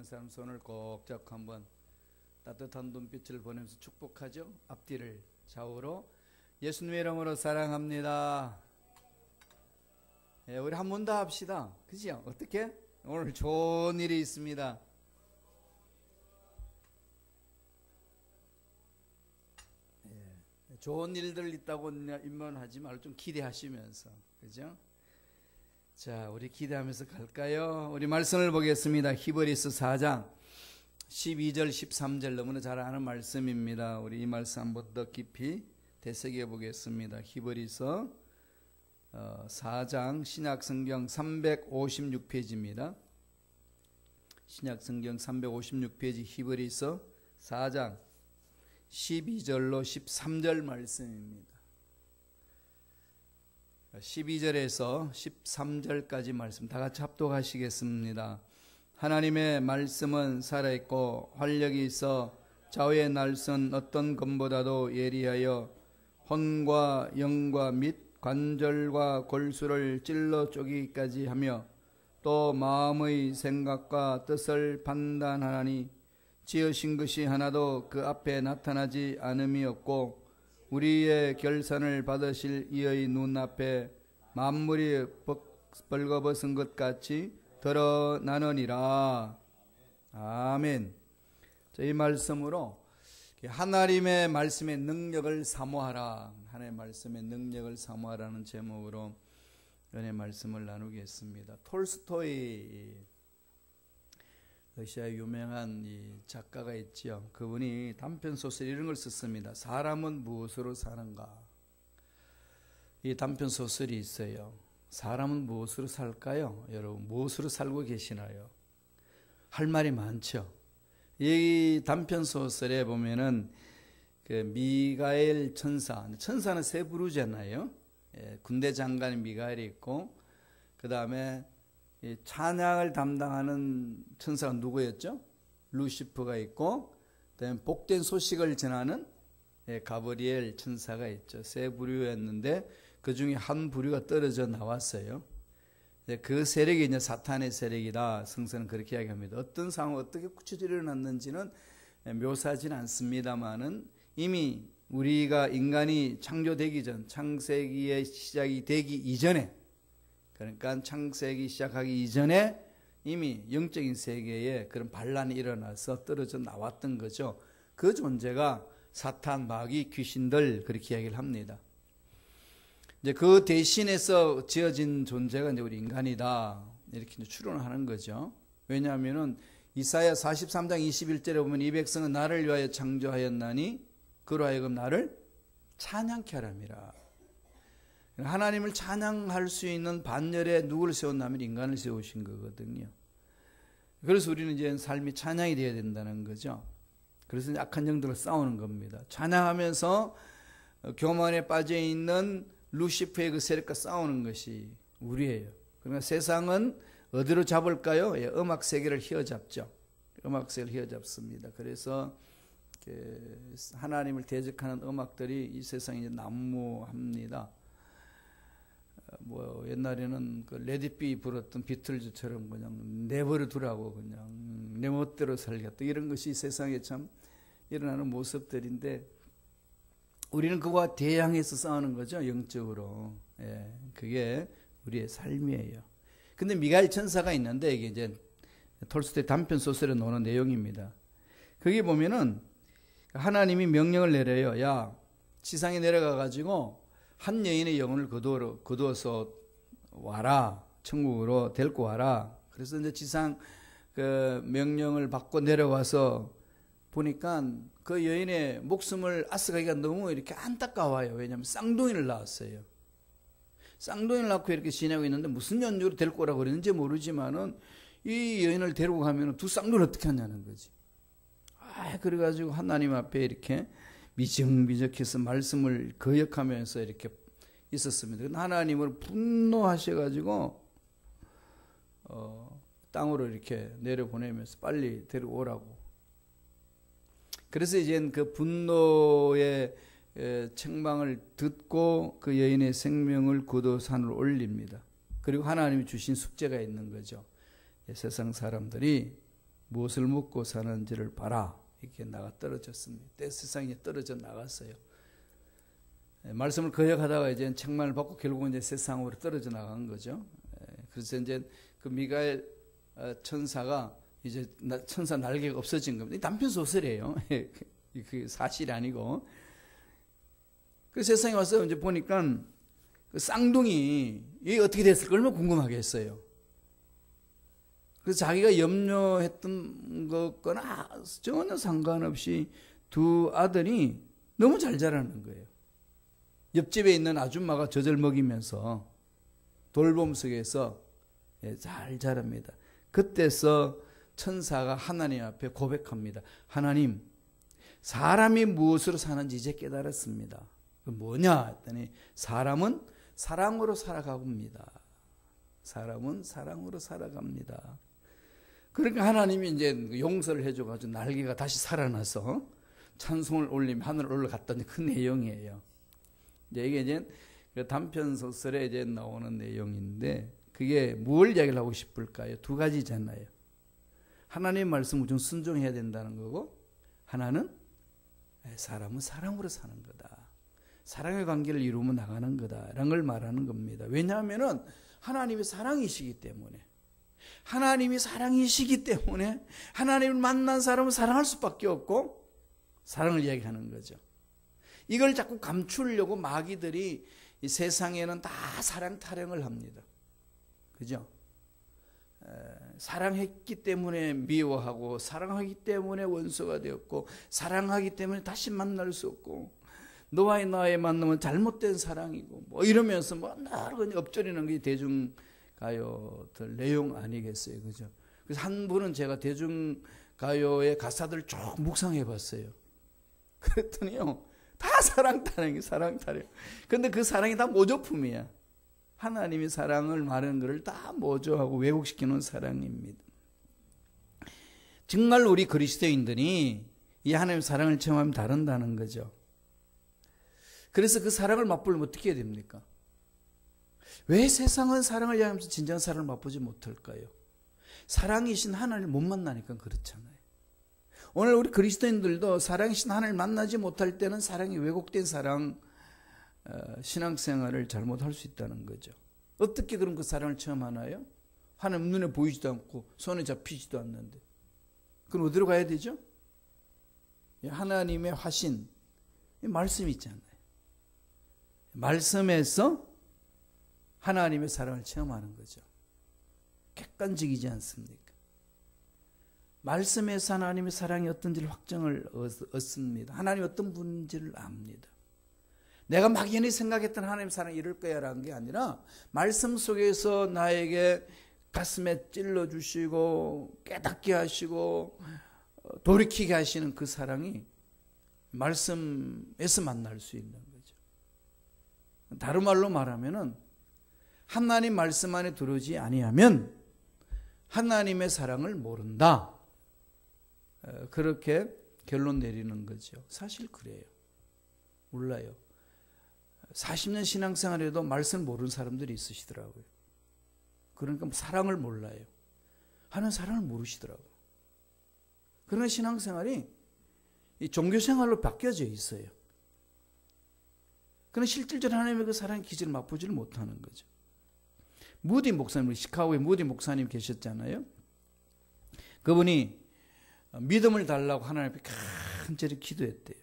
사람 손을 꼭 잡고 한번 따뜻한 눈빛을 보내면서 축복하죠. 앞뒤를 좌우로 예수님의 이름으로 사랑합니다. 예, 우리 한 번 더 합시다. 그죠? 어떻게? 오늘 좋은 일이 있습니다. 예, 좋은 일들 있다고 인문하지 말고 좀 기대하시면서, 그죠? 자, 우리 기대하면서 갈까요? 우리 말씀을 보겠습니다. 히브리서 4장 12절 13절 너무나 잘 아는 말씀입니다. 우리 이 말씀 한번 더 깊이 되새겨 보겠습니다. 히브리서 4장 신약성경 356페이지입니다. 신약성경 356페이지 히브리서 4장 12절로 13절 말씀입니다. 12절에서 13절까지 말씀 다 같이 합독하시겠습니다. 하나님의 말씀은 살아있고 활력이 있어 좌우의 날선 어떤 검보다도 예리하여 혼과 영과 및 관절과 골수를 찔러 쪼개기까지 하며 또 마음의 생각과 뜻을 판단하나니 지으신 것이 하나도 그 앞에 나타나지 않음이 없고 우리의 결산을 받으실 이의 눈앞에 만물이 벌거벗은 것 같이 드러나느니라. 아멘. 이 말씀으로 하나님의 말씀의 능력을 사모하라, 하나님의 말씀의 능력을 사모하라는 제목으로 은혜 말씀을 나누겠습니다. 톨스토이, 러시아의 유명한 이 작가가 있지요. 그분이 단편 소설 이런 걸 썼습니다. 사람은 무엇으로 사는가? 이 단편 소설이 있어요. 사람은 무엇으로 살까요? 여러분, 무엇으로 살고 계시나요? 할 말이 많죠. 이 단편 소설에 보면은 그 미가엘 천사는 세 부류잖아요. 예, 군대 장관 미가엘이 있고, 그 다음에 찬양을 담당하는 천사가 누구였죠? 루시프가 있고, 그다음에 복된 소식을 전하는 가브리엘 천사가 있죠. 세 부류였는데 그 중에 한 부류가 떨어져 나왔어요. 그 세력이 이제 사탄의 세력이다. 성서는 그렇게 이야기합니다. 어떤 상황 어떻게 구체적으로 일어났는지는 묘사하지는 않습니다만은 이미 우리가 인간이 창조되기 전, 창세기의 시작이 되기 이전에, 그러니까 창세기 시작하기 이전에 이미 영적인 세계에 그런 반란이 일어나서 떨어져 나왔던 거죠. 그 존재가 사탄, 마귀, 귀신들, 그렇게 이야기를 합니다. 이제 그 대신해서 지어진 존재가 이제 우리 인간이다, 이렇게 이제 추론을 하는 거죠. 왜냐하면은 이사야 43장 21절에 보면 이 백성은 나를 위하여 창조하였나니 그로 하여금 나를 찬양케 하람이라. 하나님을 찬양할 수 있는 반열에 누구를 세웠냐면 인간을 세우신 거거든요. 그래서 우리는 이제 삶이 찬양이 되어야 된다는 거죠. 그래서 악한 영들과 싸우는 겁니다. 찬양하면서 교만에 빠져 있는 루시프의 그 세력과 싸우는 것이 우리예요. 그러니까 세상은 어디로 잡을까요? 예, 음악 세계를 휘어잡죠. 음악 세계를 휘어잡습니다. 그래서 하나님을 대적하는 음악들이 이 세상에 이제 난무합니다. 뭐 옛날에는 그 레디비 불었던 비틀즈처럼 그냥 내버려 두라고, 그냥 내 멋대로 살겠다, 이런 것이 세상에 참 일어나는 모습들인데, 우리는 그와 대항해서 싸우는 거죠, 영적으로. 예, 그게 우리의 삶이에요. 근데 미가엘 천사가 있는데, 이게 이제 톨스토이 단편 소설에 나오는 내용입니다. 거기 보면은 하나님이 명령을 내려요. 야, 지상에 내려가 가지고 한 여인의 영혼을 거두어서 와라, 천국으로 데리고 와라. 그래서 이제 지상 그 명령을 받고 내려와서 보니까 그 여인의 목숨을 앗아가기가 너무 이렇게 안타까워요. 왜냐하면 쌍둥이를 낳았어요. 쌍둥이를 낳고 이렇게 지내고 있는데 무슨 연유로 데리고 오라고 그랬는지 모르지만은 이 여인을 데리고 가면 두 쌍둥이를 어떻게 하냐는 거지. 그래가지고 하나님 앞에 이렇게 미적미적해서 말씀을 거역하면서 이렇게 있었습니다. 하나님을 분노하셔가지고 땅으로 이렇게 내려보내면서 빨리 데려오라고. 그래서 이제 그 분노의 책망을 듣고 그 여인의 생명을 거두어 산으로 올립니다. 그리고 하나님이 주신 숙제가 있는 거죠. 세상 사람들이 무엇을 먹고 사는지를 봐라. 이렇게 나가 떨어졌습니다. 세상에 떨어져 나갔어요. 말씀을 거역하다가 이제 책망을 받고 결국은 이제 세상으로 떨어져 나간 거죠. 그래서 이제 그 미가엘 천사가 이제 천사 날개가 없어진 겁니다. 단편 소설이에요. 그 사실이 아니고. 그 세상에 와서 이제 보니까 그 쌍둥이 이게 어떻게 됐을까 얼마나 궁금하게 했어요. 그래서 자기가 염려했던 것과는 전혀 상관없이 두 아들이 너무 잘 자라는 거예요. 옆집에 있는 아줌마가 젖을 먹이면서 돌봄 속에서 잘 자랍니다. 그때서 천사가 하나님 앞에 고백합니다. 하나님, 사람이 무엇으로 사는지 이제 깨달았습니다. 뭐냐 했더니 사람은 사랑으로 살아갑니다. 사람은 사랑으로 살아갑니다. 그러니까 하나님이 이제 용서를 해줘가지고 날개가 다시 살아나서 찬송을 올리며 하늘을 올라갔다는 그 내용이에요. 이게 이제 단편 소설에 이제 나오는 내용인데 그게 뭘 이야기를 하고 싶을까요? 두 가지잖아요. 하나님의 말씀을 좀 순종해야 된다는 거고, 하나는 사람은 사랑으로 사는 거다. 사랑의 관계를 이루면 나가는 거다라는 걸 말하는 겁니다. 왜냐하면은 하나님이 사랑이시기 때문에, 하나님이 사랑이시기 때문에 하나님을 만난 사람은 사랑할 수밖에 없고 사랑을 이야기하는 거죠. 이걸 자꾸 감추려고 마귀들이 이 세상에는 다 사랑 타령을 합니다. 그죠? 사랑했기 때문에 미워하고, 사랑하기 때문에 원수가 되었고, 사랑하기 때문에 다시 만날 수 없고, 너와의 나의 만남은 잘못된 사랑이고, 뭐 이러면서 뭐 나를 엎조리는 게 대중가요들 내용 아니겠어요, 그죠? 그래서 한 분은 제가 대중가요의 가사들 쭉 묵상해 봤어요. 그랬더니요, 다 사랑 타령이 사랑 타령. 근데 그 사랑이 다 모조품이야. 하나님이 사랑을 말하는 것을 다 모조하고 왜곡시키는 사랑입니다. 정말 우리 그리스도인들이 이 하나님의 사랑을 체험하면 다른다는 거죠. 그래서 그 사랑을 맛보려면 어떻게 해야 됩니까? 왜 세상은 사랑을 이야기하면서 진정한 사랑을 맛보지 못할까요? 사랑이신 하나님을 못 만나니까 그렇잖아요. 오늘 우리 그리스도인들도 사랑이신 하나님을 만나지 못할 때는 사랑이 왜곡된 사랑, 신앙생활을 잘못할 수 있다는 거죠. 어떻게 그럼 그 사랑을 체험하나요? 하나님 눈에 보이지도 않고 손에 잡히지도 않는데. 그럼 어디로 가야 되죠? 하나님의 화신, 말씀이 있잖아요. 말씀에서 하나님의 사랑을 체험하는 거죠. 객관적이지 않습니까? 말씀에서 하나님의 사랑이 어떤지를 확정을 얻습니다. 하나님이 어떤 분인지를 압니다. 내가 막연히 생각했던 하나님의 사랑이 이럴 거야라는 게 아니라 말씀 속에서 나에게 가슴에 찔러주시고 깨닫게 하시고 돌이키게 하시는 그 사랑이 말씀에서 만날 수 있는 거죠. 다른 말로 말하면은 하나님 말씀 안에 들어오지 아니하면 하나님의 사랑을 모른다. 그렇게 결론 내리는 거죠. 사실 그래요. 몰라요. 40년 신앙생활에도 말씀 모르는 사람들이 있으시더라고요. 그러니까 사랑을 몰라요. 하나님 사랑을 모르시더라고요. 그러나 신앙생활이 이 종교생활로 바뀌어져 있어요. 그러나 실질적으로 하나님의 그 사랑의 기질을 맛보지를 못하는 거죠. 무디 목사님, 시카고에 무디 목사님 계셨잖아요. 그분이 믿음을 달라고 하나님 앞에 간절히 기도했대요.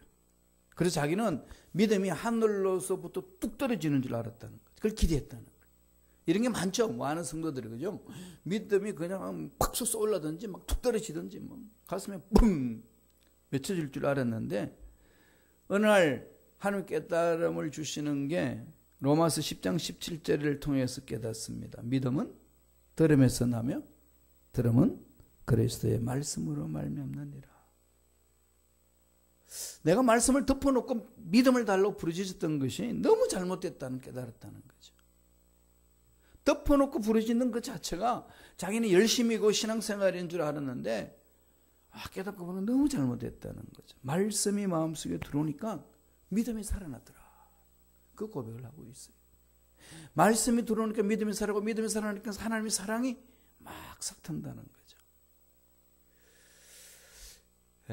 그래서 자기는 믿음이 하늘로서부터 뚝 떨어지는 줄 알았다는 거죠. 그걸 기대했다는 거예요. 이런 게 많죠. 많은 성도들이, 그죠? 믿음이 그냥 팍 솟아올라든지 막 툭 떨어지든지 뭐 가슴에 뿡 맺혀질 줄 알았는데 어느 날 하나님 깨달음을 주시는 게 로마서 10장 17절을 통해서 깨닫습니다. 믿음은 들음에서 나며 들음은 그리스도의 말씀으로 말미암느니라. 내가 말씀을 덮어놓고 믿음을 달라고 부르짖었던 것이 너무 잘못됐다는 깨달았다는 거죠. 덮어놓고 부르짖는 것 자체가 자기는 열심이고 신앙생활인 줄 알았는데 깨닫고 보면 너무 잘못됐다는 거죠. 말씀이 마음속에 들어오니까 믿음이 살아나더라. 그 고백을 하고 있어요. 말씀이 들어오니까 믿음이 살아나고 믿음이 살아나니까 하나님의 사랑이 막 싹튼다는 거죠.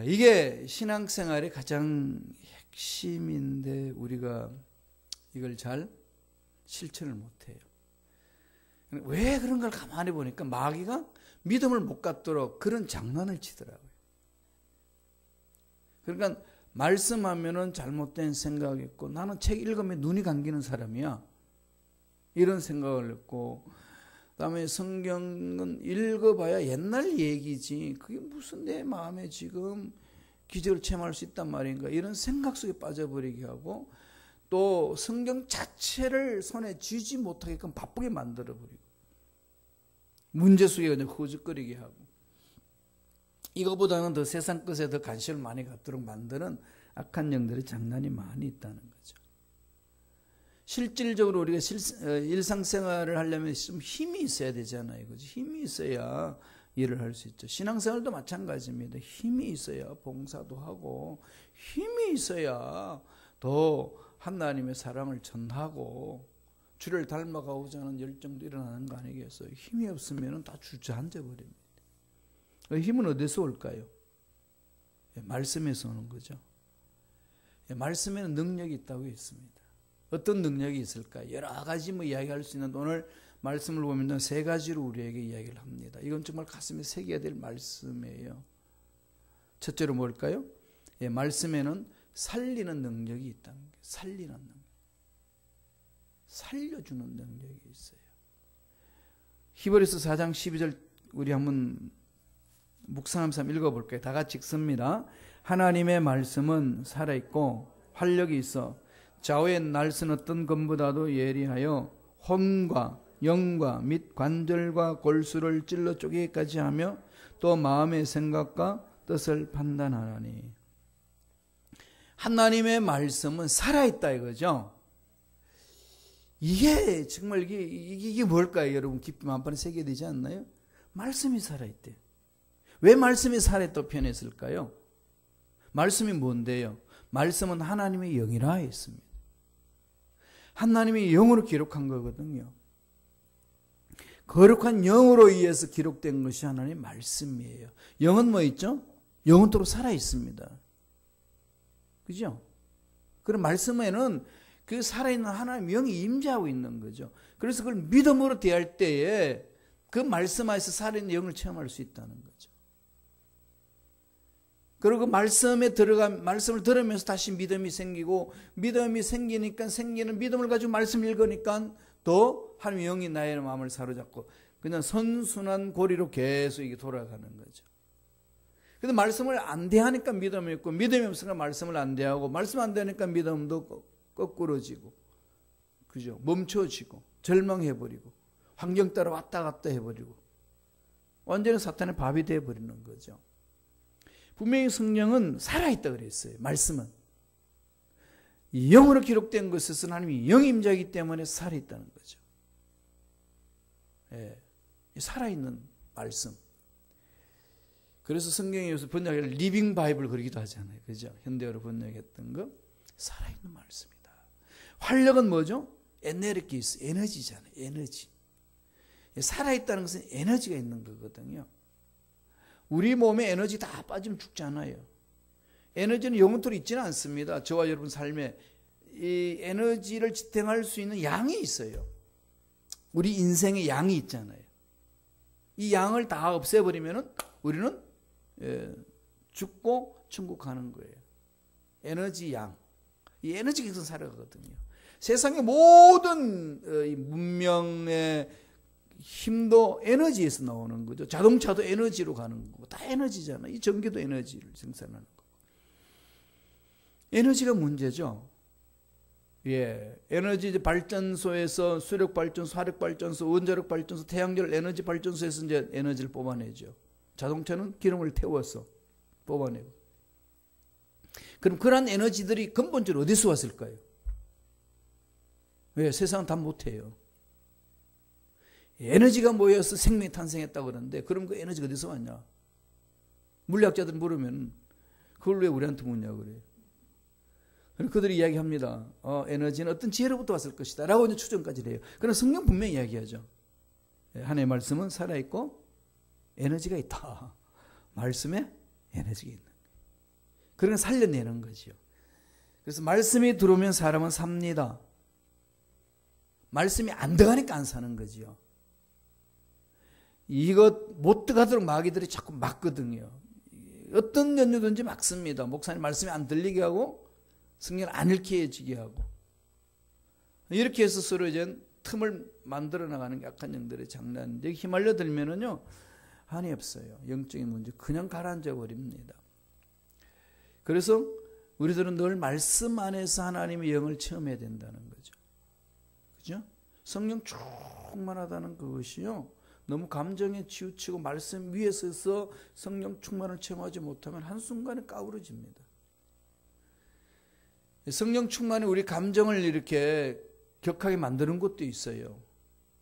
이게 신앙생활의 가장 핵심인데 우리가 이걸 잘 실천을 못해요. 왜 그런 걸 가만히 보니까 마귀가 믿음을 못 갖도록 그런 장난을 치더라고요. 그러니까 말씀하면은 잘못된 생각이 있고 나는 책 읽으면 눈이 감기는 사람이야. 이런 생각을 했고, 그다음에 성경은 읽어봐야 옛날 얘기지 그게 무슨 내 마음에 지금 기적을 체험할 수 있단 말인가 이런 생각 속에 빠져버리게 하고, 또 성경 자체를 손에 쥐지 못하게끔 바쁘게 만들어버리고 문제 속에 그냥 허죽거리게 하고, 이거보다는 더 세상 것에 더 관심을 많이 갖도록 만드는 악한 영들의 장난이 많이 있다는 거죠. 실질적으로 우리가 일상생활을 하려면 좀 힘이 있어야 되잖아요. 그죠? 힘이 있어야 일을 할 수 있죠. 신앙생활도 마찬가지입니다. 힘이 있어야 봉사도 하고, 힘이 있어야 더 하나님의 사랑을 전하고 주를 닮아가고자 하는 열정도 일어나는 거 아니겠어요? 힘이 없으면 다 주저앉아 버립니다. 힘은 어디서 올까요? 말씀에서 오는 거죠. 말씀에는 능력이 있다고 했습니다. 어떤 능력이 있을까? 여러 가지 이야기할 수 있는데 오늘 말씀을 보면 세 가지로 우리에게 이야기를 합니다. 이건 정말 가슴에 새겨야 될 말씀이에요. 첫째로 뭘까요? 말씀에는 살리는 능력이 있다는 거예요. 살리는 능력. 살려주는 능력이 있어요. 히브리서 4장 12절 우리 한번 묵상하면서 읽어볼까요? 다 같이 읽습니다. 하나님의 말씀은 살아있고 활력이 있어 좌우의 날선 어떤 검보다도 예리하여 혼과 영과 및 관절과 골수를 찔러 쪼개기까지 하며 또 마음의 생각과 뜻을 판단하나니. 하나님의 말씀은 살아있다 이거죠. 이게 정말 이게 뭘까요? 여러분 깊이 만판에 새겨야 되지 않나요? 말씀이 살아있대요. 왜 말씀이 살아있다고 표현했을까요? 말씀이 뭔데요? 말씀은 하나님의 영이라 했습니다. 하나님이 영으로 기록한 거거든요. 거룩한 영으로 의해서 기록된 것이 하나님의 말씀이에요. 영은 뭐 있죠? 영원토록 살아있습니다. 그죠? 그런 말씀에는 그 살아있는 하나님의 영이 임재하고 있는 거죠. 그래서 그걸 믿음으로 대할 때에 그 말씀 안에서 살아있는 영을 체험할 수 있다는 거죠. 그리고 말씀을 들으면서 다시 믿음이 생기고, 믿음이 생기니까 생기는 믿음을 가지고 말씀을 읽으니까 더 하나님의 영이 나의 마음을 사로잡고 그냥 선순환 고리로 계속 이게 돌아가는 거죠. 근데 말씀을 안 대하니까 믿음이 있고, 믿음이 없으니까 말씀을 안 대하고, 말씀 안 대하니까 믿음도 거꾸러지고, 그죠? 멈춰지고, 절망해버리고, 환경 따라 왔다 갔다 해버리고, 완전히 사탄의 밥이 되어버리는 거죠. 분명히 성령은 살아있다 그랬어요. 말씀은 영으로 기록된 것에서는 하나님이 영이 임재하기 때문에 살아있다는 거죠. 예, 살아있는 말씀. 그래서 성경에 요새 번역을 리빙 바이블 그러기도 하잖아요. 그죠? 현대어로 번역했던 거 살아있는 말씀이다. 활력은 뭐죠? 에네르기스, 에너지잖아요. 에너지. 살아있다는 것은 에너지가 있는 거거든요. 우리 몸에 에너지 다 빠지면 죽잖아요. 에너지는 영원토록 있지는 않습니다. 저와 여러분 삶에 이 에너지를 지탱할 수 있는 양이 있어요. 우리 인생의 양이 있잖아요. 이 양을 다 없애버리면 우리는 죽고 천국 가는 거예요. 에너지 양. 이 에너지가 계속 살아가거든요. 세상의 모든 문명의 힘도 에너지에서 나오는 거죠. 자동차도 에너지로 가는 거고, 다 에너지잖아요. 이 전기도 에너지를 생산하는 거고. 에너지가 문제죠. 예, 에너지 발전소에서 수력 발전소, 화력 발전소, 원자력 발전소, 태양열 에너지 발전소에서 이제 에너지를 뽑아내죠. 자동차는 기름을 태워서 뽑아내고. 그럼 그런 에너지들이 근본적으로 어디서 왔을까요? 왜? 세상은 다 못해요. 에너지가 모여서 생명이 탄생했다고 그러는데, 그럼 그 에너지가 어디서 왔냐? 물리학자들 물으면 그걸 왜 우리한테 묻냐고 그래요. 그들이 이야기합니다. 에너지는 어떤 지혜로부터 왔을 것이다 라고 이제 추정까지 해요. 그러나 성경 분명히 이야기하죠. 하나님의 말씀은 살아있고 에너지가 있다. 말씀에 에너지가 있는 거예요. 그러니까 살려내는 거죠. 그래서 말씀이 들어오면 사람은 삽니다. 말씀이 안 들어가니까 안 사는 거지요. 이것 못 들어가도록 마귀들이 자꾸 막거든요. 어떤 연유든지 막습니다. 목사님 말씀이 안 들리게 하고 성경을 안 읽게 해지게 하고 이렇게 해서 서로 이제 틈을 만들어 나가는 게 악한 영들의 장난인데 휘말려 들면은요 한이 없어요. 영적인 문제 그냥 가라앉아 버립니다. 그래서 우리들은 늘 말씀 안에서 하나님의 영을 체험해야 된다는 거죠. 그죠? 성령 충만하다는 그것이요. 너무 감정에 치우치고 말씀 위에 서서 성령 충만을 체험하지 못하면 한순간에 까부러집니다. 성령 충만이 우리 감정을 이렇게 격하게 만드는 것도 있어요.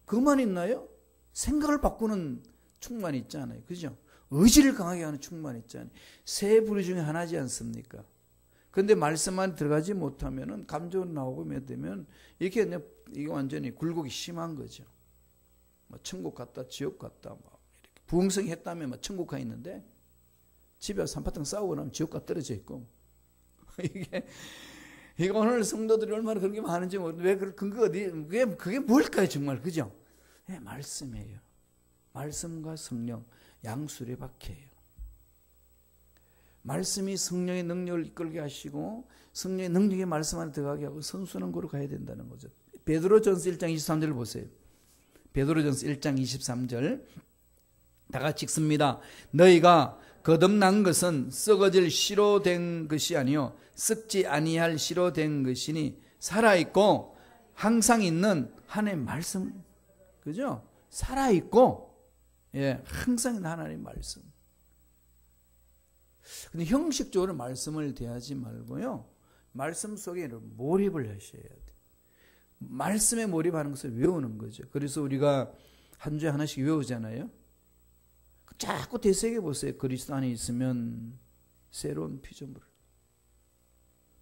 그것만 있나요? 생각을 바꾸는 충만이 있잖아요. 그죠? 의지를 강하게 하는 충만이 있잖아요. 세 부류 중에 하나지 않습니까? 그런데 말씀만 들어가지 못하면 감정으로 나오고 몇 되면 이게 완전히 굴곡이 심한 거죠. 뭐 천국 갔다 지옥 갔다 뭐 이렇게 부흥성이 했다면 뭐 천국 가 있는데 집에 와서 한바탕 싸우고 나면 지옥 가 떨어져 있고 이게 오늘 성도들이 얼마나 그런 게 많은지 모르는데 왜 근거 어디 그게 뭘까요 정말 그죠? 네, 말씀이에요. 말씀과 성령 양수레박해예요. 말씀이 성령의 능력을 이끌게 하시고 성령의 능력이 말씀 안에 들어가게 하고 선순환 고로 가야 된다는 거죠. 베드로전서 1장 23절을 보세요. 베드로전서 1장 23절 다 같이 읽습니다. 너희가 거듭난 것은 썩어질 씨로 된 것이 아니요 썩지 아니할 씨로 된 것이니 살아있고 항상 있는 하나님의 말씀 그죠? 살아있고 예, 항상 있는 하나님의 말씀. 근데 형식적으로 말씀을 대하지 말고요. 말씀 속에 몰입을 하셔야 돼요. 말씀에 몰입하는 것을 외우는 거죠. 그래서 우리가 한 주에 하나씩 외우잖아요. 자꾸 되새겨 보세요. 그리스도 안에 있으면 새로운 피조물.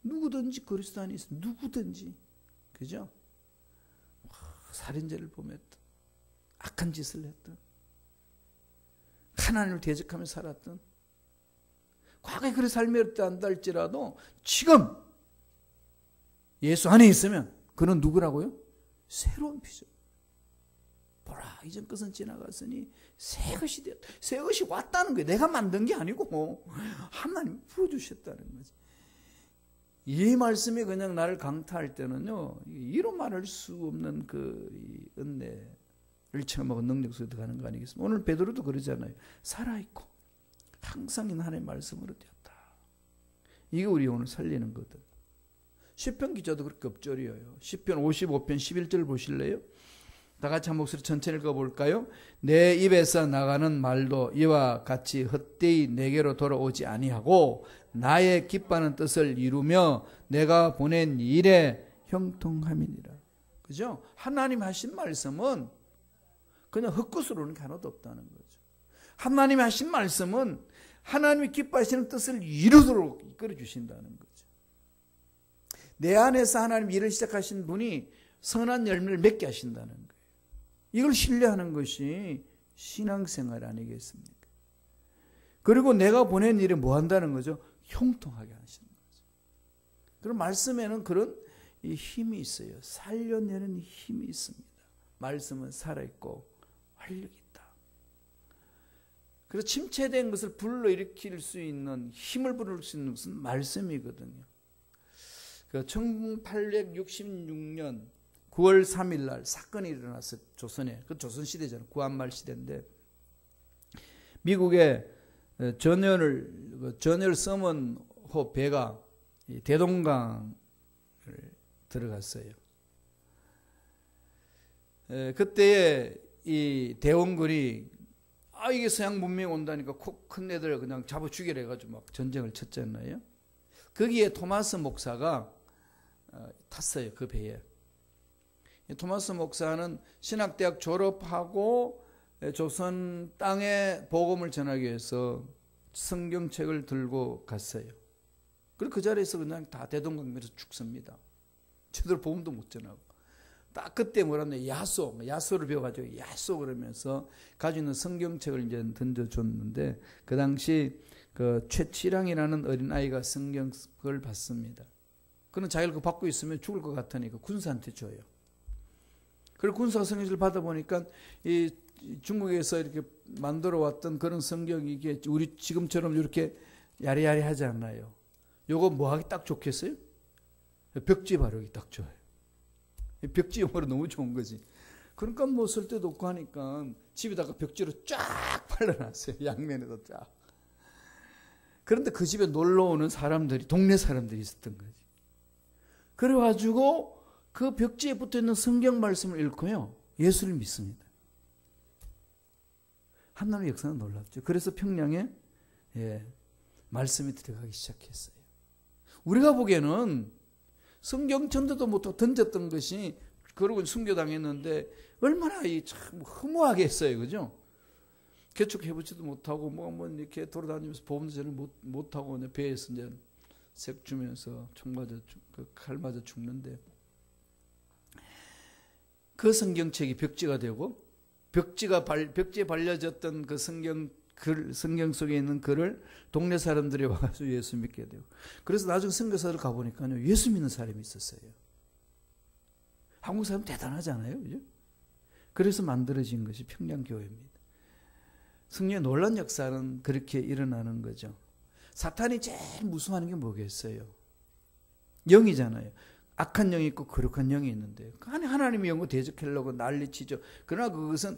누구든지 그리스도 안에 있으면 누구든지. 그죠? 살인죄를 범했던 악한 짓을 했던 하나님을 대적하며 살았던 과거에 그런 삶이 안다 할지라도 지금 예수 안에 있으면 그는 누구라고요? 새로운 피조. 보라 이전 것은 지나갔으니 새 것이 되었다. 새 것이 왔다는 거예요. 내가 만든 게 아니고 하나님이 부어주셨다는 거지. 이 말씀이 그냥 나를 강타할 때는요 이로 말할 수 없는 그 은혜를 체험하고 능력 속에 들어가는 거 아니겠습니까? 오늘 베드로도 그러잖아요. 살아있고 항상 있는 하나님의 말씀으로 되었다. 이게 우리 오늘 살리는 거든. 시편 기자도 그렇게 엎절이에요. 시편 55편 11절 보실래요? 다 같이 한 목소리 천천히 읽어볼까요? 내 입에서 나가는 말도 이와 같이 헛되이 내게로 돌아오지 아니하고 나의 기뻐하는 뜻을 이루며 내가 보낸 일에 형통함이니라. 그죠? 하나님 하신 말씀은 그냥 헛것으로 오는 게 하나도 없다는 거죠. 하나님이 하신 말씀은 하나님이 기뻐하시는 뜻을 이루도록 이끌어 주신다는 거죠. 내 안에서 하나님 일을 시작하신 분이 선한 열매를 맺게 하신다는 거예요. 이걸 신뢰하는 것이 신앙생활 아니겠습니까? 그리고 내가 보낸 일에 뭐 한다는 거죠? 형통하게 하시는 거죠. 그럼 말씀에는 그런 힘이 있어요. 살려내는 힘이 있습니다. 말씀은 살아있고 활력이 있다. 그래서 침체된 것을 불러일으킬 수 있는 힘을 부를 수 있는 것은 말씀이거든요. 1866년 9월 3일 날 사건이 일어났어요. 조선에. 그 조선시대잖아요. 구한말 시대인데 미국의 전열 서먼호 배가 대동강을 들어갔어요. 그때에 이 대원군이 이게 서양 문명이 온다니까 큰 애들 그냥 잡아 죽이려 해가지고 막 전쟁을 쳤잖아요. 거기에 토마스 목사가 탔어요. 그 배에. 토마스 목사는 신학대학 졸업하고 조선 땅에 복음을 전하기 위해서 성경책을 들고 갔어요. 그리고 그 자리에서 그냥 다 대동강에서 죽습니다. 제대로 복음도 못 전하고. 딱 그때 뭐라면 야소를 배워가지고 야소 그러면서 가지고 있는 성경책을 이제 던져줬는데 그 당시 그 최치량이라는 어린아이가 성경을 받습니다. 그는 자기가 그거 받고 있으면 죽을 것 같으니까 군사한테 줘요. 그리고 군사가 성경을 받아보니까 이 중국에서 이렇게 만들어 왔던 그런 성경이 이게 우리 지금처럼 이렇게 야리야리 하지 않나요? 요거 뭐 하기 딱 좋겠어요? 벽지에 바르기 딱 좋아요. 벽지 용어로 너무 좋은 거지. 그러니까 뭐 쓸 데도 없고 하니까 집에다가 벽지로 쫙 발라놨어요. 양면에다 쫙. 그런데 그 집에 놀러 오는 사람들이, 동네 사람들이 있었던 거지. 그래가지고 그 벽지에 붙어 있는 성경 말씀을 읽고요, 예수를 믿습니다. 하나님의 역사는 놀랍죠. 그래서 평양에 말씀이 들어가기 시작했어요. 우리가 보기에는 성경 전도도 못하고 던졌던 것이, 그러고 순교당했는데 얼마나 참 허무하게 했어요. 그죠? 개척해보지도 못하고 뭐 이렇게 돌아다니면서 보험도 잘 못하고 배에서 이제 색 주면서 총 맞아, 칼 맞아 죽는데, 그 성경책이 벽지가 되고 벽지에 발려졌던 그 성경 속에 있는 글을 동네 사람들이 와서 예수 믿게 되고, 그래서 나중에 선교사를 가보니까요, 예수 믿는 사람이 있었어요. 한국 사람 대단하잖아요. 그죠? 그래서 만들어진 것이 평양교회입니다. 성령의 놀란 역사는 그렇게 일어나는 거죠. 사탄이 제일 무서워하는 게 뭐겠어요? 영이잖아요. 악한 영이 있고 거룩한 영이 있는데, 하나님의 영과 대적하려고 난리치죠. 그러나 그것은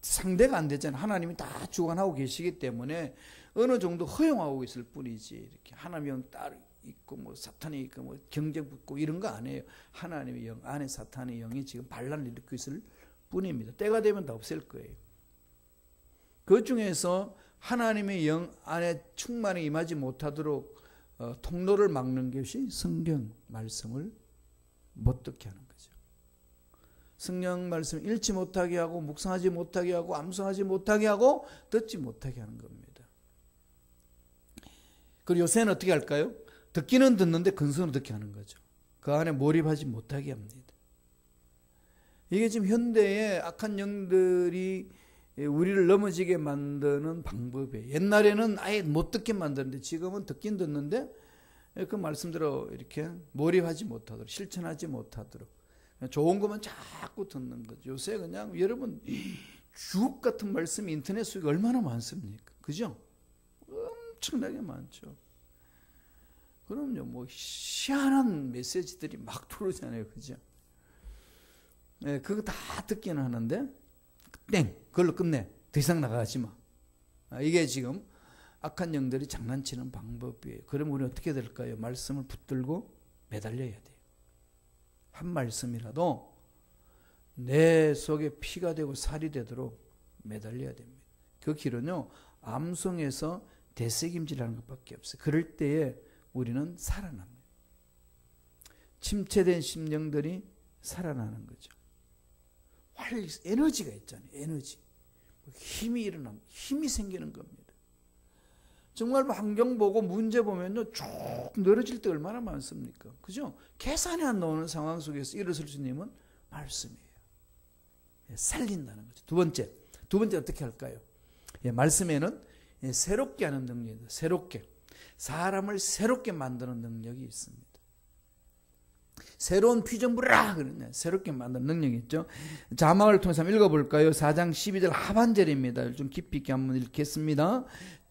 상대가 안 되잖아요. 하나님이 다 주관하고 계시기 때문에 어느 정도 허용하고 있을 뿐이지, 이렇게 하나님의 영 따로 있고 뭐 사탄이 있고 뭐 경쟁 붙고 이런 거 아니에요. 하나님의 영 안에 사탄의 영이 지금 반란을 일으키고 있을 뿐입니다. 때가 되면 다 없앨 거예요. 그 중에서 하나님의 영 안에 충만히 임하지 못하도록 통로를 막는 것이 성경 말씀을 못 듣게 하는 거죠. 성경 말씀 읽지 못하게 하고, 묵상하지 못하게 하고, 암송하지 못하게 하고, 듣지 못하게 하는 겁니다. 그리고 요새는 어떻게 할까요? 듣기는 듣는데 근성으로 듣게 하는 거죠. 그 안에 몰입하지 못하게 합니다. 이게 지금 현대의 악한 영들이 우리를 넘어지게 만드는 방법이에요. 옛날에는 아예 못 듣게 만드는데, 지금은 듣긴 듣는데 그 말씀대로 이렇게 몰입하지 못하도록, 실천하지 못하도록, 좋은 것만 자꾸 듣는 거죠. 요새 그냥 여러분 주옥 같은 말씀이 인터넷 속에 얼마나 많습니까? 그죠? 엄청나게 많죠. 그럼요, 뭐 희한한 메시지들이 막 들어오잖아요. 그죠? 네, 그거 다 듣기는 하는데 땡! 그걸로 끝내. 더 이상 나가지 마. 이게 지금 악한 영들이 장난치는 방법이에요. 그러면 우리는 어떻게 될까요? 말씀을 붙들고 매달려야 돼요. 한 말씀이라도 내 속에 피가 되고 살이 되도록 매달려야 됩니다. 그 길은요, 암송에서 되새김질하는 것밖에 없어요. 그럴 때에 우리는 살아납니다. 침체된 심령들이 살아나는 거죠. 에너지가 있잖아요. 에너지. 힘이 일어나면 힘이 생기는 겁니다. 정말 환경 보고 문제 보면요, 쭉 늘어질 때 얼마나 많습니까? 그죠? 계산이 안 나오는 상황 속에서 일어설 수 있는 힘은 말씀이에요. 살린다는 거죠. 두 번째 어떻게 할까요? 말씀에는 새롭게 하는 능력이, 사람을 새롭게 만드는 능력이 있습니다. 새로운 피조물이라 그러네. 새롭게 만드는 능력이 있죠. 자막을 통해서 한번 읽어볼까요? 4장 12절 하반절입니다. 좀 깊이 있게 한번 읽겠습니다.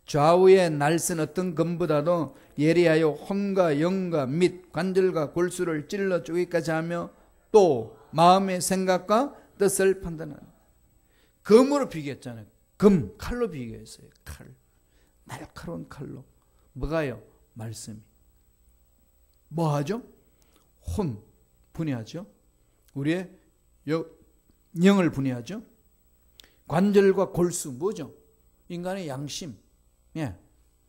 좌우의 날선 어떤 검보다도 예리하여 혼과 영과 및 관절과 골수를 찔러 쪼개기까지 하며 또 마음의 생각과 뜻을 판단하는, 검으로 비교했잖아요. 검, 칼로 비교했어요. 칼, 날카로운 칼로. 뭐가요? 말씀이. 뭐 하죠? 혼, 분해하죠. 우리의 영을 분해하죠. 관절과 골수, 뭐죠? 인간의 양심,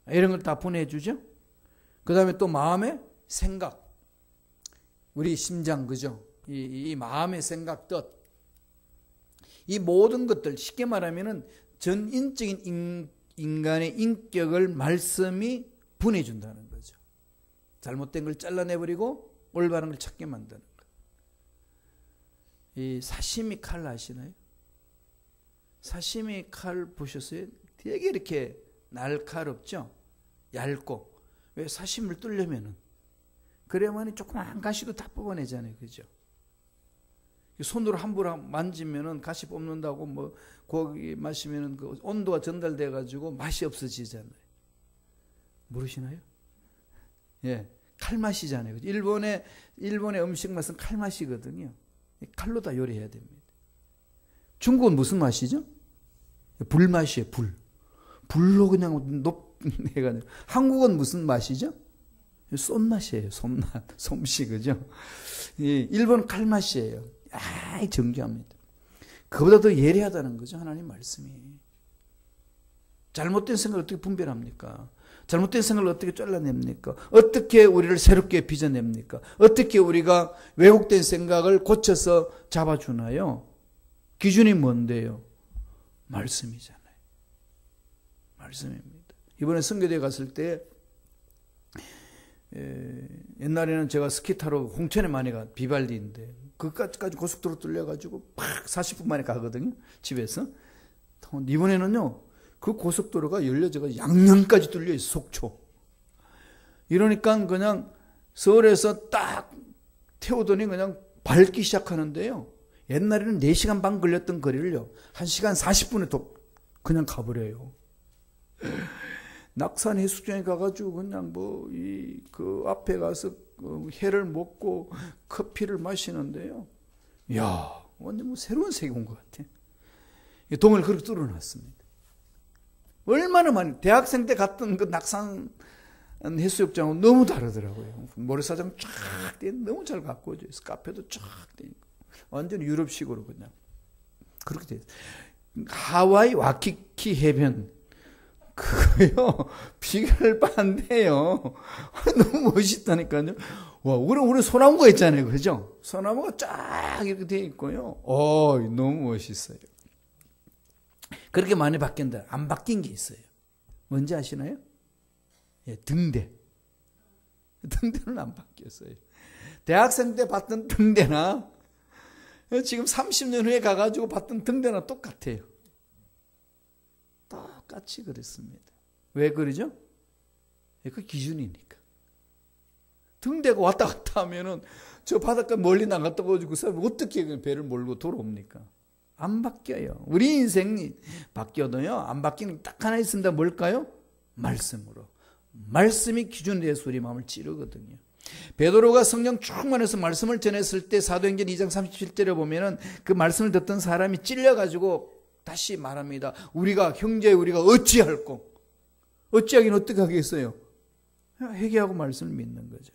이런 걸 다 분해해 주죠. 그 다음에 또 마음의 생각, 우리 심장, 그죠? 이 마음의 생각, 뜻, 이 모든 것들, 쉽게 말하면은 전인적인 인간의 인격을 말씀이 분해해 준다는 거죠. 잘못된 걸 잘라내버리고 올바른 걸 찾게 만드는 거. 이 사시미 칼 아시나요? 사시미 칼 보셨어요? 되게 이렇게 날카롭죠? 얇고. 왜? 사심을 뚫려면은. 그래야만 조그만 가시도 다 뽑아내잖아요. 그죠? 손으로 함부로 만지면은 가시 뽑는다고 뭐 고기 마시면은 그 온도가 전달돼 가지고 맛이 없어지잖아요. 모르시나요? 예. 칼맛이잖아요. 일본의 음식 맛은 칼맛이거든요. 칼로 다 요리해야 됩니다. 중국은 무슨 맛이죠? 불맛이에요. 불로 그냥 해가지고. 한국은 무슨 맛이죠? 쏜맛이에요. 솜씨, 그죠? 일본은 칼맛이에요. 정교합니다. 그보다 더 예리하다는 거죠. 하나님 말씀이. 잘못된 생각을 어떻게 분별합니까? 잘못된 생각을 어떻게 잘라냅니까? 어떻게 우리를 새롭게 빚어냅니까? 어떻게 우리가 왜곡된 생각을 고쳐서 잡아주나요? 기준이 뭔데요? 말씀이잖아요. 말씀입니다. 이번에 선교대에 갔을 때 옛날에는 제가 스키 타러 홍천에 많이 가, 비발디인데 그까지 고속도로 뚫려가지고 팍 40분 만에 가거든요. 집에서. 이번에는요. 그 고속도로가 열려져서 양양까지 뚫려 있어. 속초. 이러니까 그냥 서울에서 딱 태우더니 그냥 밟기 시작하는데요. 옛날에는 4시간 반 걸렸던 거리를요. 1시간 40분에 또 그냥 가버려요. 낙산 해수욕장에 가가지고 그냥 그 앞에 가서 회를 먹고 커피를 마시는데요. 이야, 완전 뭐 새로운 세계 온 것 같아. 동을 그렇게 뚫어놨습니다. 얼마나 많이, 대학생 때 갔던 그 낙산 해수욕장은 너무 다르더라고요. 모래사장 쫙 돼, 너무 잘 가꾸어져 있어. 카페도 쫙 돼 있고. 완전 유럽식으로 그냥. 그렇게 돼 있어요. 하와이 와키키 해변. 그거요, 비교할 바 안 돼요. 너무 멋있다니까요. 와, 우리 소나무가 있잖아요. 그죠? 소나무가 쫙 이렇게 돼 있고요. 너무 멋있어요. 그렇게 많이 바뀐다. 안 바뀐 게 있어요. 뭔지 아시나요? 예, 등대. 등대는 안 바뀌었어요. 대학생 때 봤던 등대나 지금 30년 후에 가가지고 봤던 등대나 똑같아요. 똑같이 그랬습니다. 왜 그러죠? 그 기준이니까. 등대가 왔다 갔다 하면은 저 바닷가 멀리 나갔다 오고 그 사람이 어떻게 배를 몰고 돌아옵니까? 안 바뀌어요. 우리 인생이 바뀌어도요, 안 바뀌는 게 딱 하나 있습니다. 뭘까요? 말씀으로. 말씀이 기준에 대해서 우리 마음을 찌르거든요. 베드로가 성령 충만해서 말씀을 전했을 때 사도행전 2장 37절에 보면은 그 말씀을 듣던 사람이 찔려가지고 다시 말합니다. 우리가 어찌할꼬? 어찌하긴 어떻게 하겠어요? 회개하고 말씀을 믿는 거죠.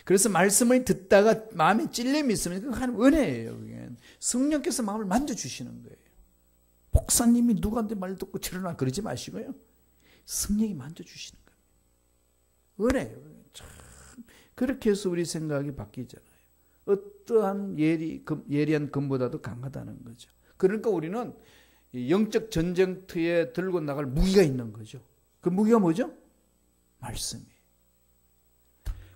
그래서 말씀을 듣다가 마음에 찔림이 있으면 그건 한 은혜예요. 그게. 성령께서 마음을 만져주시는 거예요. 목사님이 누구한테 말 듣고 저러나 그러지 마시고요. 성령이 만져주시는 거예요. 은혜예요. 참 그렇게 해서 우리 생각이 바뀌잖아요. 어떠한 예리한 검보다도 강하다는 거죠. 그러니까 우리는 영적 전쟁터에 들고 나갈 무기가 있는 거죠. 그 무기가 뭐죠? 말씀이에요.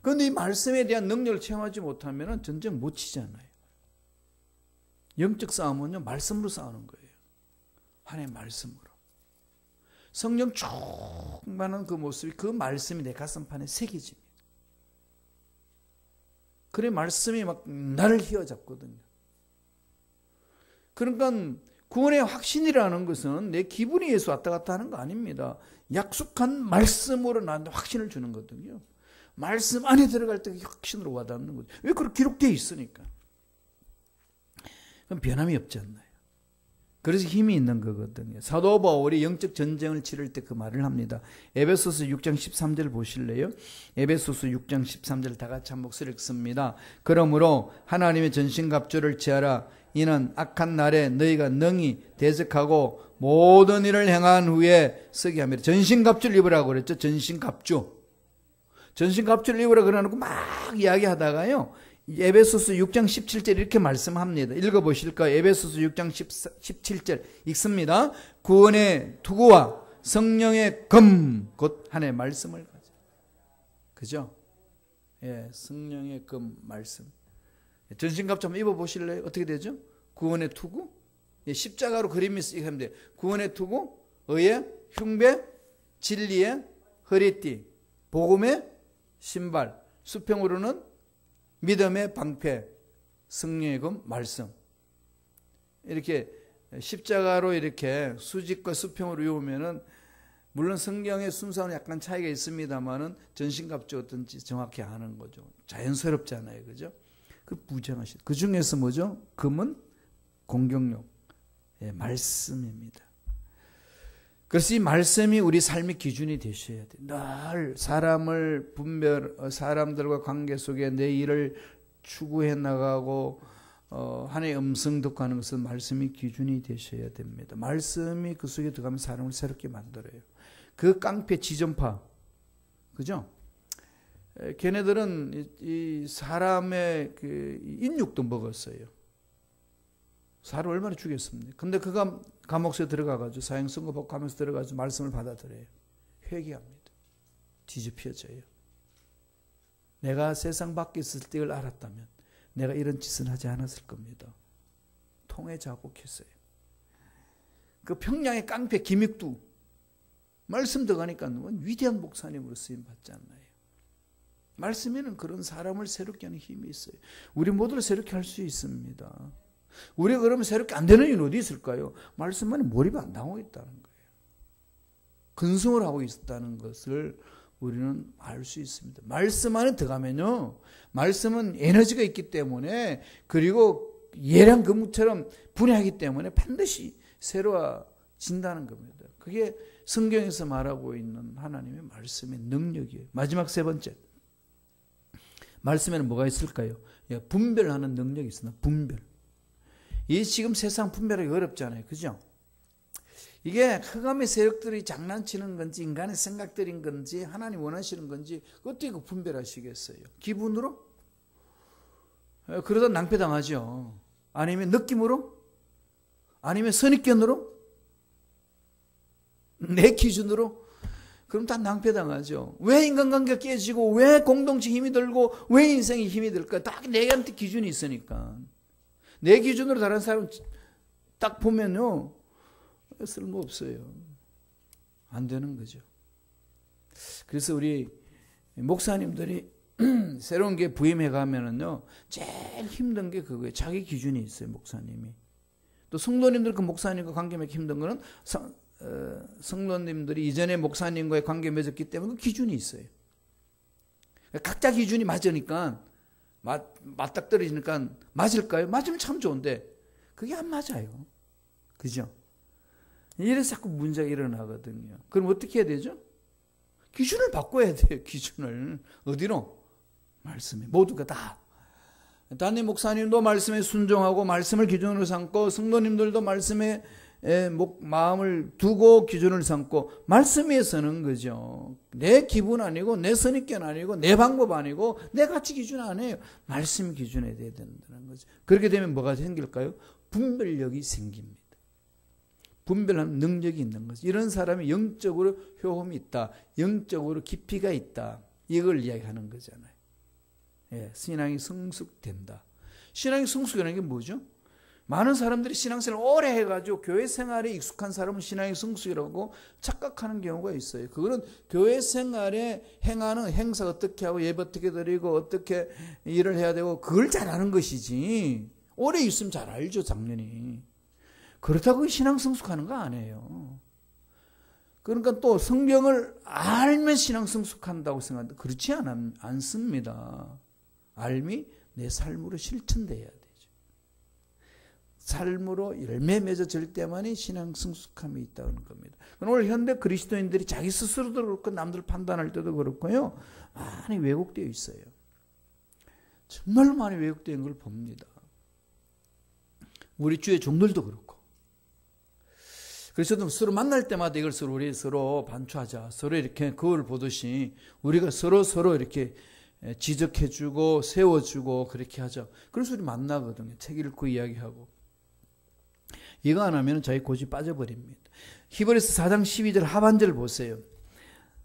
그런데 이 말씀에 대한 능력을 체험하지 못하면 전쟁 못 치잖아요. 영적 싸움은요, 말씀으로 싸우는 거예요. 하나님의 말씀으로. 성령 충만한 그 모습이, 그 말씀이 내 가슴판에 새겨집니다. 그래 말씀이 막 나를 휘어잡거든요. 그러니까 구원의 확신이라는 것은 내 기분이 예수 왔다 갔다 하는 거 아닙니다. 약속한 말씀으로 나한테 확신을 주는 거거든요. 말씀 안에 들어갈 때 확신으로 와닿는 거죠. 왜 그렇게 기록되어 있으니까. 그럼 변함이 없지 않나요? 그래서 힘이 있는 거거든요. 사도 바울이 영적 전쟁을 치를 때 그 말을 합니다. 에베소서 6장 13절 보실래요? 에베소서 6장 13절 다 같이 한 목소리 읽습니다. 그러므로 하나님의 전신갑주를 취하라. 이는 악한 날에 너희가 능히 대적하고 모든 일을 행한 후에 서게 합니다. 전신갑주를 입으라고 그랬죠. 전신갑주. 전신갑주를 입으라 그러놓고 막 이야기하다가요. 에베소서 6장 17절 이렇게 말씀합니다. 읽어보실까요? 에베소서 6장 17절 읽습니다. 구원의 투구와 성령의 금, 곧 하나님의 말씀을 가져. 그죠? 예, 성령의 금 말씀. 전신갑주 한번 입어보실래요? 어떻게 되죠? 구원의 투구? 예, 십자가로 그림이 쓰이게 하면 돼요. 구원의 투구, 의의, 흉배, 진리의 허리띠, 복음의 신발, 수평으로는 믿음의 방패, 성령의 검, 말씀. 이렇게 십자가로 이렇게 수직과 수평으로 이으면은 물론 성경의 순서는 약간 차이가 있습니다만은 전신갑주 어떤지 정확히 아는 거죠. 자연스럽잖아요, 그죠? 그 무장하신. 그 중에서 뭐죠? 금은 공격력, 말씀입니다. 그래서 이 말씀이 우리 삶의 기준이 되셔야 돼요. 늘 사람들과 관계 속에 내 일을 추구해 나가고 하나님의 음성 듣고 하는 것은 말씀이 기준이 되셔야 됩니다. 말씀이 그 속에 들어가면 사람을 새롭게 만들어요. 그 깡패 지존파, 그죠? 걔네들은 이 사람의 그 인육도 먹었어요. 사람 얼마나 죽였습니까? 근데 그가 감옥에 들어가가지고 사형 선고받고 하면서 들어가서 말씀을 받아들여요. 회개합니다. 뒤집혀져요. 내가 세상 밖에 있을 때를 알았다면 내가 이런 짓은 하지 않았을 겁니다. 통에 자복했어요. 그 평양의 깡패 김익두 말씀 들어가니까 위대한 목사님으로 쓰임 받지 않나요? 말씀에는 그런 사람을 새롭게 하는 힘이 있어요. 우리 모두를 새롭게 할 수 있습니다. 우리가 그러면 새롭게 안 되는 이유는 어디 있을까요? 말씀만에 몰입이 안 당하고 있다는 거예요. 근성을 하고 있다는 것을 우리는 알 수 있습니다. 말씀 안에 들어가면요, 말씀은 에너지가 있기 때문에, 그리고 예량 근무처럼 분해하기 때문에 반드시 새로워진다는 겁니다. 그게 성경에서 말하고 있는 하나님의 말씀의 능력이에요. 마지막 세 번째, 말씀에는 뭐가 있을까요? 분별하는 능력이 있습니다. 분별. 이 지금 세상 분별하기 어렵잖아요, 그죠? 이게 흑암의 세력들이 장난치는 건지 인간의 생각들인 건지 하나님 원하시는 건지 어떻게 분별하시겠어요? 기분으로? 그러다 낭패당하죠. 아니면 느낌으로? 아니면 선입견으로? 내 기준으로? 그럼 다 낭패당하죠. 왜 인간관계가 깨지고 왜 공동체 힘이 들고 왜 인생이 힘이 들까? 딱 내한테 기준이 있으니까. 내 기준으로 다른 사람 딱 보면요, 쓸모없어요. 안 되는 거죠. 그래서 우리 목사님들이 새로운 게 부임해 가면은요, 제일 힘든 게 그거예요. 자기 기준이 있어요, 목사님이. 또 성도님들 그 목사님과 관계 맺기 힘든 거는 성도님들이 이전에 목사님과의 관계 맺었기 때문에 그 기준이 있어요. 각자 기준이 맞으니까 맞닥뜨리니까 맞을까요? 맞으면 참 좋은데 그게 안 맞아요. 그죠? 이래서 자꾸 문제가 일어나거든요. 그럼 어떻게 해야 되죠? 기준을 바꿔야 돼요. 기준을. 어디로? 말씀에. 모두가 다. 담임 목사님도 말씀에 순종하고 말씀을 기준으로 삼고 성도님들도 말씀에 마음을 두고 기준을 삼고 말씀에 서는 거죠. 내 기분 아니고 내 선입견 아니고 내 방법 아니고 내 가치 기준 아니에요. 말씀 기준에 돼야 된다는 거죠. 그렇게 되면 뭐가 생길까요? 분별력이 생깁니다. 분별하는 능력이 있는 거죠. 이런 사람이 영적으로 효험이 있다. 영적으로 깊이가 있다. 이걸 이야기하는 거잖아요. 신앙이 성숙된다. 신앙이 성숙이라는 게 뭐죠? 많은 사람들이 신앙생활을 오래 해가지고 교회 생활에 익숙한 사람은 신앙의 성숙이라고 착각하는 경우가 있어요. 그거는 교회 생활에 행하는 행사 어떻게 하고 예배 어떻게 드리고 어떻게 일을 해야 되고 그걸 잘하는 것이지. 오래 있으면 잘 알죠, 당연히. 그렇다고 신앙 성숙하는 거 아니에요. 그러니까 또 성경을 알면 신앙 성숙한다고 생각하는데 그렇지 않습니다. 알미 내 삶으로 실천돼야 되죠. 삶으로 열매 맺어질 때만이 신앙 성숙함이 있다는 겁니다. 오늘 현대 그리스도인들이 자기 스스로도 그렇고 남들 판단할 때도 그렇고요. 많이 왜곡되어 있어요. 정말 많이 왜곡된 걸 봅니다. 우리 주의 종들도 그렇고. 그래서 서로 만날 때마다 이걸 우리 서로 반추하자. 서로 이렇게 거울 보듯이 우리가 서로 이렇게 지적해주고 세워주고 그렇게 하자. 그래서 우리 만나거든요. 책 읽고 이야기하고. 이거 안 하면 저희 고집 빠져버립니다. 히브리서 4장 12절 하반절 보세요.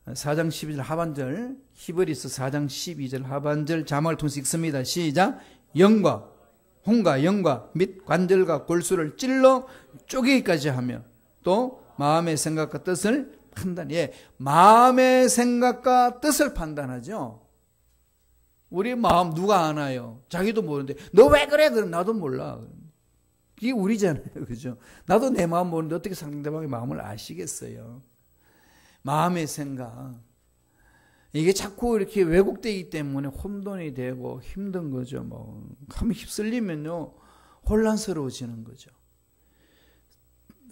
4장 12절 하반절. 히브리서 4장 12절 하반절 자막을 통해서 읽습니다. 시작. 영과 혼과 영과 및 관절과 골수를 찔러 쪼개기까지 하며 또 마음의 생각과 뜻을 판단. 예, 마음의 생각과 뜻을 판단하죠. 우리 마음 누가 아나요? 자기도 모르는데 너 왜 그래? 그럼 나도 몰라. 이게 우리잖아요. 그죠? 나도 내 마음 모르는데 어떻게 상대방의 마음을 아시겠어요? 마음의 생각. 이게 자꾸 이렇게 왜곡되기 때문에 혼돈이 되고 힘든 거죠. 뭐, 한번 휩쓸리면요, 혼란스러워지는 거죠.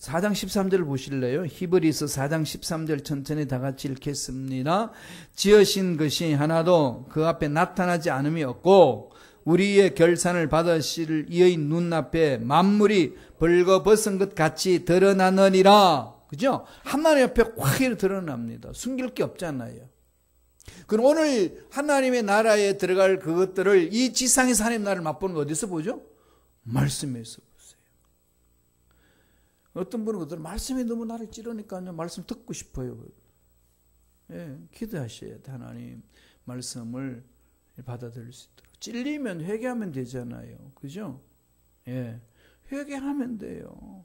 4장 13절 보실래요? 히브리서 4장 13절 천천히 다 같이 읽겠습니다. 지으신 것이 하나도 그 앞에 나타나지 않음이 없고, 우리의 결산을 받으실 이의 눈앞에 만물이 벌거벗은 것 같이 드러나느니라. 그죠? 하나님 앞에 확 드러납니다. 숨길 게 없잖아요. 그럼 오늘 하나님의 나라에 들어갈 그것들을 이 지상에서 하나님 나라를 맛보는 거 어디서 보죠? 말씀에서 보세요. 어떤 분은 그들 말씀이 너무 나를 찌르니까요. 말씀 듣고 싶어요. 예, 기도하셔야 돼. 하나님 말씀을 받아들일 수 있도록. 찔리면 회개하면 되잖아요. 그죠? 예, 회개하면 돼요.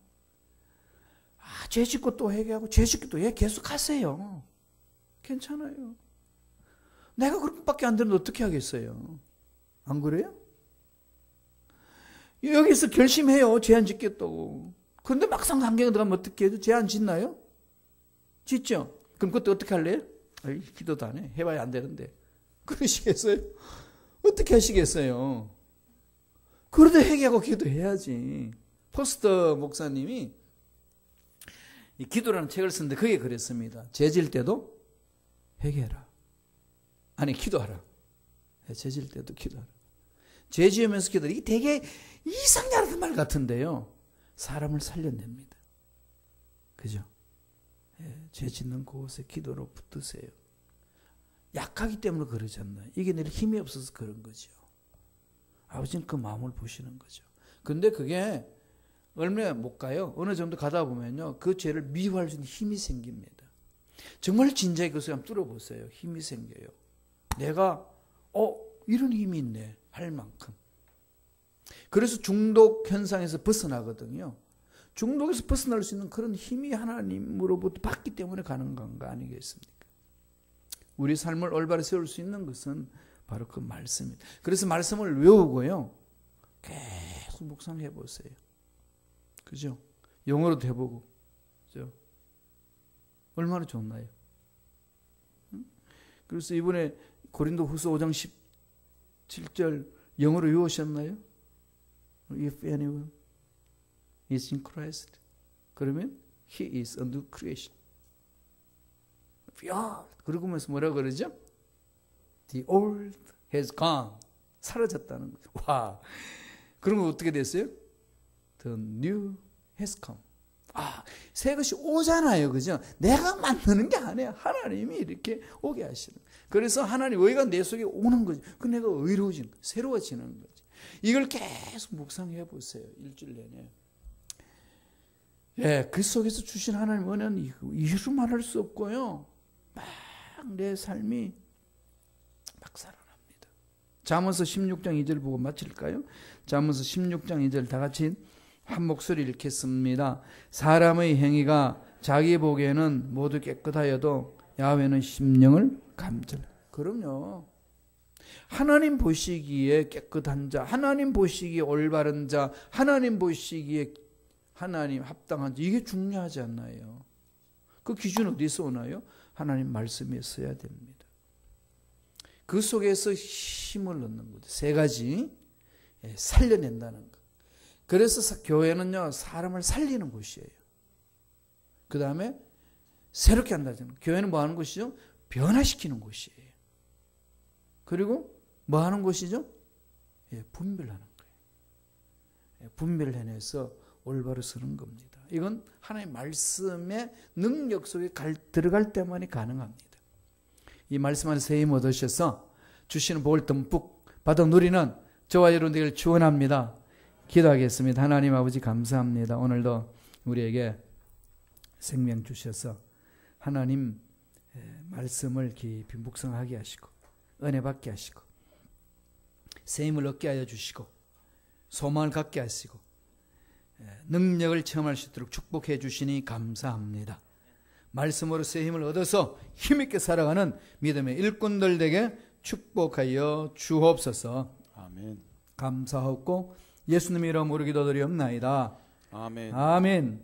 죄 짓고 또 회개하고 죄 짓고 또 계속 하세요. 괜찮아요. 내가 그렇게밖에 안 되는데 어떻게 하겠어요? 안 그래요? 여기서 결심해요. 죄 안 짓겠다고. 그런데 막상 환경에 들어가면 어떻게 해도 죄 안 짓나요? 짓죠? 그럼 그때 어떻게 할래요? 기도도 안 해. 해봐야 안 되는데. 그러시겠어요? 어떻게 하시겠어요? 그래도 회개하고 기도해야지. 포스터 목사님이 이 기도라는 책을 쓰는데 그게 그랬습니다. 죄 질 때도 회개해라. 아니, 기도하라. 죄 질 때도 기도하라. 죄 지으면서 기도하라. 이게 되게 이상하는 말 같은데요. 사람을 살려냅니다. 그죠? 죄 짓는 곳에 기도로 붙드세요. 약하기 때문에 그러지 않나요? 이게 늘 힘이 없어서 그런 거죠. 아버지는 그 마음을 보시는 거죠. 근데 그게 얼마 못 가요. 어느 정도 가다 보면요. 그 죄를 미워할 수 있는 힘이 생깁니다. 정말 진지하게 그것을 한번 뚫어보세요. 힘이 생겨요. 내가 이런 힘이 있네 할 만큼. 그래서 중독 현상에서 벗어나거든요. 중독에서 벗어날 수 있는 그런 힘이 하나님으로부터 받기 때문에 가능한 거 아니겠습니까? 우리 삶을 올바로 세울 수 있는 것은 바로 그 말씀입니다. 그래서 말씀을 외우고요. 계속 묵상해 보세요. 그죠? 영어로도 해보고. 그죠? 얼마나 좋나요? 그래서 이번에 고린도 후서 5장 17절 영어로 외우셨나요? If anyone is in Christ, 그러면 he is a new creation. 야, 그러면서 뭐라 그러죠? The old has gone. 사라졌다는 거죠. 와, 그런 거 어떻게 됐어요? The new has come. 새 것이 오잖아요. 그죠? 내가 만드는 게 아니에요. 하나님이 이렇게 오게 하시는 거예요. 그래서 하나님 의가 내 속에 오는 거죠. 그 내가 의로워지는 거예요. 새로워지는 거죠. 이걸 계속 묵상해 보세요. 일주일 내내. 예, 그 속에서 주신 하나님 은혜는 이루 말할 수 없고요. 막 내 삶이 막 살아납니다. 잠언서 16장 2절 보고 마칠까요? 잠언서 16장 2절 다 같이 한 목소리 읽겠습니다. 사람의 행위가 자기 보기에는 모두 깨끗하여도 야훼는 심령을 감찰. 그럼요. 하나님 보시기에 깨끗한 자, 하나님 보시기에 올바른 자, 하나님 보시기에 하나님 합당한 자, 이게 중요하지 않나요? 그 기준 어디서 오나요? 하나님 말씀에 써야 됩니다. 그 속에서 힘을 넣는 거죠. 세 가지 살려낸다는 것. 그래서 교회는요, 사람을 살리는 곳이에요. 그 다음에 새롭게 한다잖아요. 교회는 뭐 하는 곳이죠? 변화시키는 곳이에요. 그리고 뭐 하는 곳이죠? 분별하는 거예요. 분별해내서 올바로 서는 겁니다. 이건 하나님의 말씀의 능력 속에 들어갈 때만이 가능합니다. 이 말씀 안에서 힘 얻으셔서 주시는 복을 듬뿍 받아 누리는 저와 여러분들을 축원합니다. 기도하겠습니다. 하나님 아버지 감사합니다. 오늘도 우리에게 생명 주셔서 하나님 말씀을 깊이 묵상하게 하시고 은혜 받게 하시고 새 힘을 얻게 하여 주시고 소망을 갖게 하시고 능력을 체험할 수 있도록 축복해 주시니 감사합니다. 말씀으로 새 힘을 얻어서 힘있게 살아가는 믿음의 일꾼들 되게 축복하여 주옵소서. 아멘. 감사하고 예수님 이름으로 기도드리옵나이다. 아멘. 아멘.